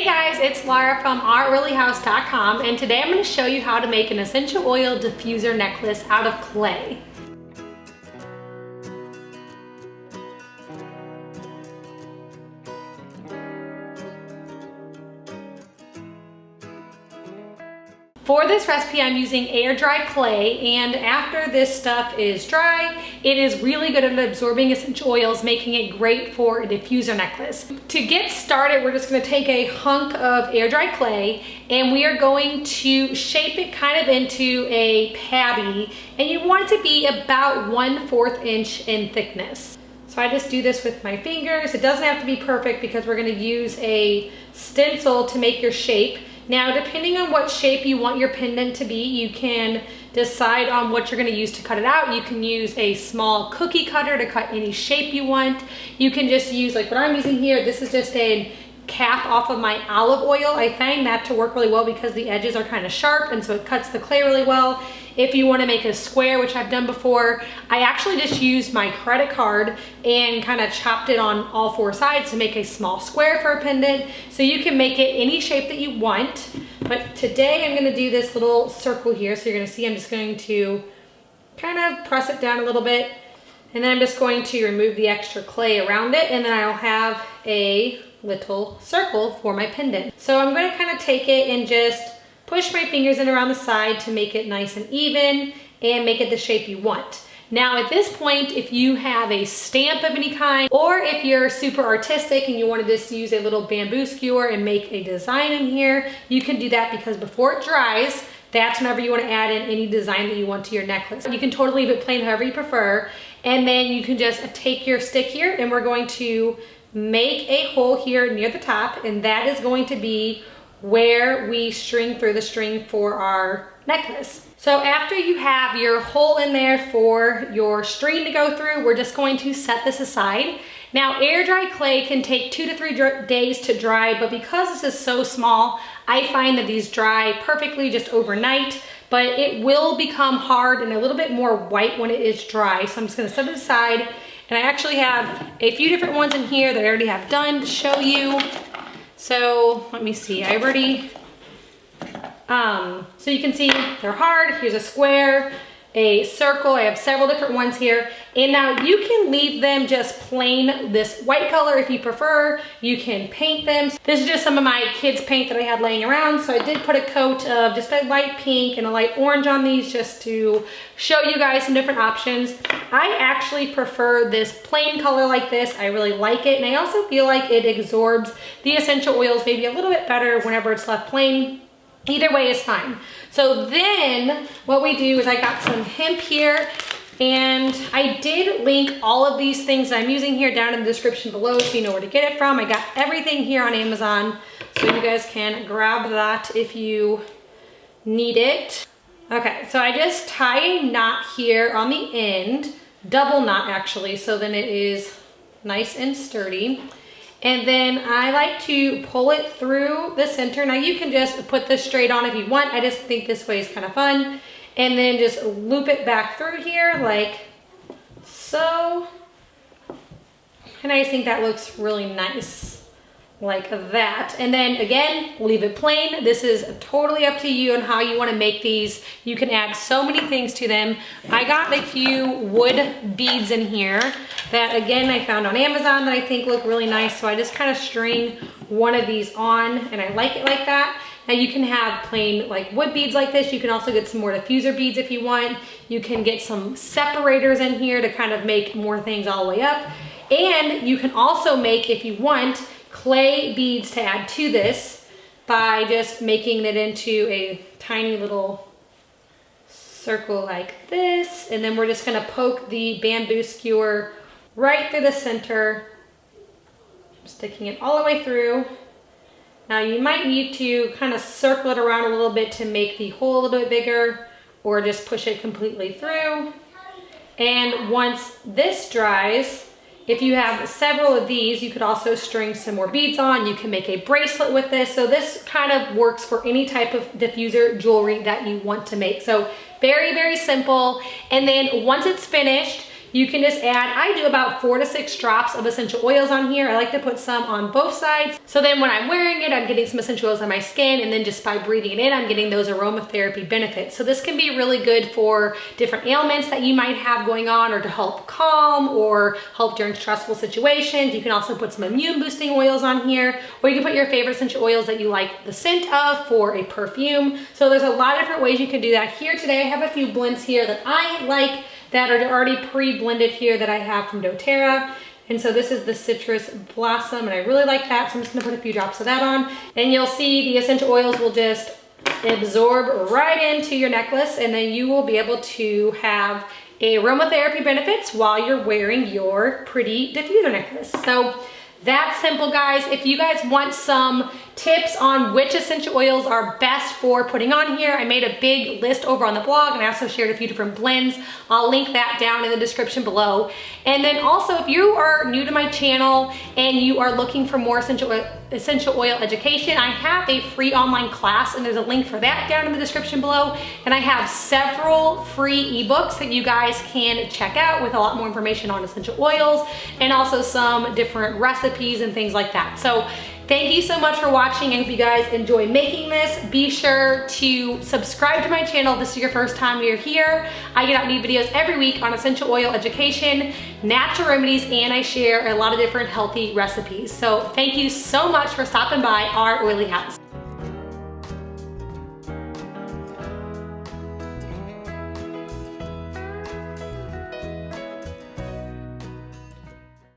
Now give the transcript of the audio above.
Hey guys, it's Laura from artreallyhouse.com, and today I'm going to show you how to make an essential oil diffuser necklace out of clay. For this recipe, I'm using air dry clay, and after this stuff is dry, it is really good at absorbing essential oils, making it great for a diffuser necklace. To get started, we're just gonna take a hunk of air dry clay, and we are going to shape it kind of into a patty, and you want it to be about 1/4 inch in thickness. So I just do this with my fingers. It doesn't have to be perfect because we're gonna use a stencil to make your shape. Now, depending on what shape you want your pendant to be, you can decide on what you're gonna use to cut it out. You can use a small cookie cutter to cut any shape you want. You can just use, like what I'm using here, this is just a cap off of my olive oil. I find that to work really well because the edges are kind of sharp, and so it cuts the clay really well. If you want to make a square, which I've done before, I actually just used my credit card and kind of chopped it on all 4 sides to make a small square for a pendant. So you can make it any shape that you want. But today I'm going to do this little circle here. So you're going to see I'm just going to kind of press it down a little bit. And then I'm just going to remove the extra clay around it. And then I'll have a little circle for my pendant. So I'm going to kind of take it and just push my fingers in around the side to make it nice and even and make it the shape you want. Now at this point, if you have a stamp of any kind, or if you're super artistic and you want to just use a little bamboo skewer and make a design in here, you can do that, because before it dries, that's whenever you want to add in any design that you want to your necklace. You can totally leave it plain however you prefer, and then you can just take your stick here and we're going to make a hole here near the top, and that is going to be where we string through the string for our necklace. So after you have your hole in there for your string to go through, we're just going to set this aside. Now, air dry clay can take 2 to 3 days to dry, but because this is so small, I find that these dry perfectly just overnight, but it will become hard and a little bit more white when it is dry. So I'm just gonna set it aside, and I actually have a few different ones in here that I already have done to show you. So let me see, I already, so you can see they're hard. Here's a square, a circle. I have several different ones here. And now you can leave them just plain this white color if you prefer. You can paint them. This is just some of my kids' paint that I had laying around. So I did put a coat of just a light pink and a light orange on these just to show you guys some different options. I actually prefer this plain color like this. I really like it. And I also feel like it absorbs the essential oils maybe a little bit better whenever it's left plain. Either way is fine. So then what we do is I got some hemp here, and I did link all of these things that I'm using here down in the description below so you know where to get it from. I got everything here on Amazon, so you guys can grab that if you need it. Okay, so I just tie a knot here on the end, double knot actually, so then it is nice and sturdy. And then I like to pull it through the center. Now you can just put this straight on if you want. I just think this way is kind of fun. And then just loop it back through here like so. And I just think that looks really nice like that. And then again, leave it plain. This is totally up to you on how you want to make these. You can add so many things to them. I got a few wood beads in here that again I found on Amazon that I think look really nice. So I just kind of string one of these on, and I like it like that. Now you can have plain like wood beads like this. You can also get some more diffuser beads if you want. You can get some separators in here to kind of make more things all the way up. And you can also make, if you want, clay beads to add to this by just making it into a tiny little circle like this. And then we're just gonna poke the bamboo skewer right through the center, sticking it all the way through. Now you might need to kind of circle it around a little bit to make the hole a little bit bigger, or just push it completely through. And once this dries, if you have several of these, you could also string some more beads on. You can make a bracelet with this. So this kind of works for any type of diffuser jewelry that you want to make. So very, very simple. And then once it's finished, You can just add, I do about 4 to 6 drops of essential oils on here. I like to put some on both sides. So then when I'm wearing it, I'm getting some essential oils on my skin, and then just by breathing it in, I'm getting those aromatherapy benefits. So this can be really good for different ailments that you might have going on, or to help calm or help during stressful situations. You can also put some immune boosting oils on here, or you can put your favorite essential oils that you like the scent of for a perfume. So there's a lot of different ways you can do that. Here today, I have a few blends here that I like that are already pre-blended here that I have from doTERRA. And so this is the Citrus Blossom, and I really like that. So I'm just gonna put a few drops of that on. And you'll see the essential oils will just absorb right into your necklace, and then you will be able to have aromatherapy benefits while you're wearing your pretty diffuser necklace. So that's simple, guys. If you guys want some tips on which essential oils are best for putting on here, I made a big list over on the blog, and I also shared a few different blends. I'll link that down in the description below. And then also, if you are new to my channel and you are looking for more essential oil education, I have a free online class, and there's a link for that down in the description below. And I have several free ebooks that you guys can check out with a lot more information on essential oils, and also some different recipes and things like that. So thank you so much for watching. I hope you guys enjoy making this. Be sure to subscribe to my channel if this is your first time you're here. I get out new videos every week on essential oil education, natural remedies, and I share a lot of different healthy recipes. So thank you so much for stopping by our oily house.